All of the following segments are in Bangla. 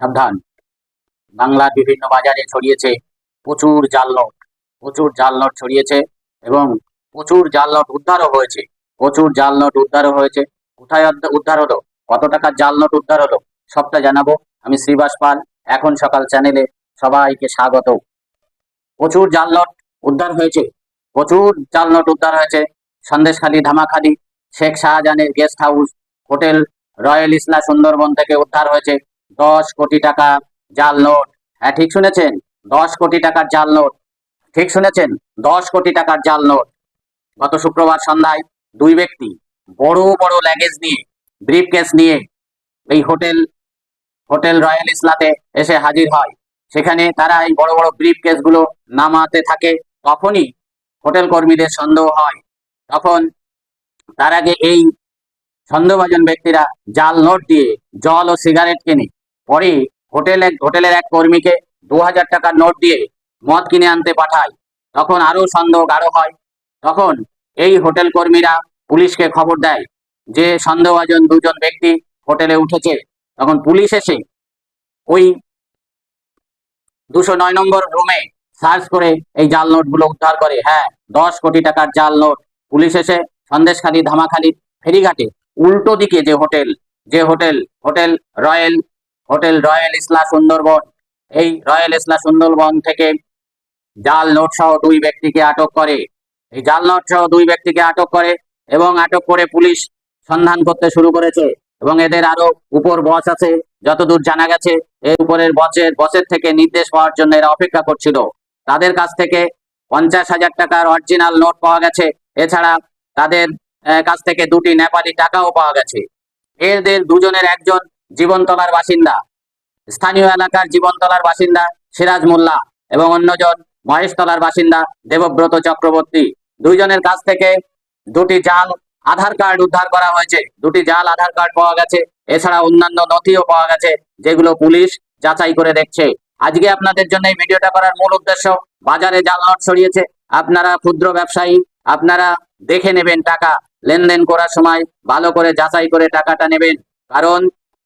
সাবধান। বাংলার বিভিন্ন বাজারে ছড়িয়েছে প্রচুর জাল নোট। প্রচুর জাল নোট ছড়িয়েছে এবং প্রচুর জাল নোট উদ্ধারও হয়েছে। প্রচুর জাল নোট উদ্ধারও হয়েছে। কোথায় উদ্ধার হলো, কত টাকার জাল নোট উদ্ধার হলো, সবটা জানাবো। আমি শ্রীবাস পাল, এখন সকাল চ্যানেলে সবাইকে স্বাগত। প্রচুর জাল নোট উদ্ধার হয়েছে। প্রচুর জাল নোট উদ্ধার হয়েছে। সন্দেশখালী, ধামাখালী, শেখ শাহজাহানের guest house, hotel royal Isla Sundarban থেকে উদ্ধার হয়েছে 10 কোটি টাকা জাল নোট। হ্যাঁ, ঠিক শুনেছেন, 10 কোটি টাকার জাল নোট। ঠিক শুনেছেন, 10 কোটি টাকার জাল নোট। গত শুক্রবার সন্ধ্যায় দুই ব্যক্তি বড় বড় লাগেজ নিয়ে, ব্রিফকেস নিয়ে এই হোটেল রয়্যাল ইসলাতে এসে হাজির হয়। সেখানে তারা এই বড় বড় ব্রিফকেস গুলো নামাতে থাকে। তখনই হোটেল কর্মীদের সন্দেহ হয়। তখন তার আগে এই সন্দেহভাজন ব্যক্তিরা জাল নোট দিয়ে জল ও সিগারেট কেনে। পরে হোটেলের এক কর্মীকে 2000 টাকার নোট দিয়ে মদ কিনে আনতে পাঠায়। তখন আরো সন্দেহ গাঢ় হয়। তখন এই হোটেল কর্মীরা পুলিশকে খবর দেয় যে সন্দেহভাজন দুজন ব্যক্তি হোটেলে উঠেছে। তখন পুলিশ এসে ওই 209 নম্বর রুমে সার্চ করে এই জাল নোটগুলো উদ্ধার করে। হ্যাঁ, 10 কোটি টাকার জাল নোট। পুলিশ এসে সন্দেশখালী, ধামাখালী ফেরিঘাটে উল্টো দিকে হোটেল রয়্যাল ইসলা সুন্দরবন, এই রয়্যাল ইসলা সুন্দরবন থেকে জাল নোট সহ দুই ব্যক্তিকে আটক করে। এই জাল নোট সহ দুই ব্যক্তিকে আটক করে এবং আটক করে পুলিশ সন্ধান করতে শুরু করেছে। এবং এদের আরো উপর বস আছে, যতদূর জানা গেছে এর উপরের বসের থেকে নির্দেশ পাওয়ার জন্য এরা অপেক্ষা করছিল। তাদের কাছ থেকে 50,000 টাকার অরিজিনাল নোট পাওয়া গেছে। এছাড়া তাদের কাছ থেকে 2টি নেপালি টাকাও পাওয়া গেছে। এদের দুজনের একজন জীবনতলার বাসিন্দা, স্থানীয় এলাকার জীবনতলার বাসিন্দা সিরাজ মোল্লা, এবং অন্যজন মহেশতলার বাসিন্দা দেবব্রত চক্রবর্তী। দুইজনের কাছ থেকে 2টি জাল আধার কার্ড উদ্ধার করা হয়েছে। 2টি জাল আধার কার্ড পাওয়া গেছে। এছাড়া অন্যান্য নথিও পাওয়া গেছে, যেগুলো পুলিশ যাচাই করে দেখছে। আজকে আপনাদের জন্য এই ভিডিওটা করার মূল উদ্দেশ্য, বাজারে জাল নোট ছড়িয়েছে। আপনারা ক্ষুদ্র ব্যবসায়ী, আপনারা দেখে নেবেন, টাকা লেনদেন করার সময় ভালো করে যাচাই করে টাকাটা নেবেন। কারণ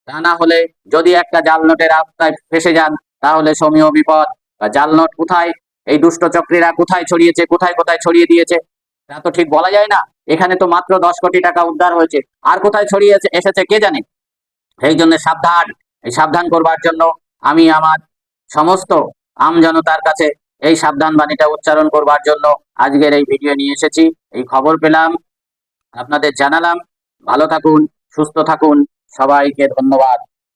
তা না হলে যদি একটা জাল নোটের আওতায় ফেসে যান, তাহলে সমীহ বিপদ। জাল নোট কোথায় এই দুষ্ট চক্রীরা কোথায় ছড়িয়েছে, কোথায় কোথায় ছড়িয়ে দিয়েছে তা তো ঠিক বলা যায় না। এখানে তো মাত্র 10 কোটি টাকা উদ্ধার হয়েছে, আর কোথায় ছড়িয়ে এসেছে কে জানে। এই জন্য সাবধান করবার জন্য আমি আমার সমস্ত আমজনতার কাছে এই সাবধান বাণীটা উচ্চারণ করবার জন্য আজকের এই ভিডিও নিয়ে এসেছি। এই খবর পেলাম, আপনাদের জানালাম। ভালো থাকুন, সুস্থ থাকুন, সবাইকে ধন্যবাদ।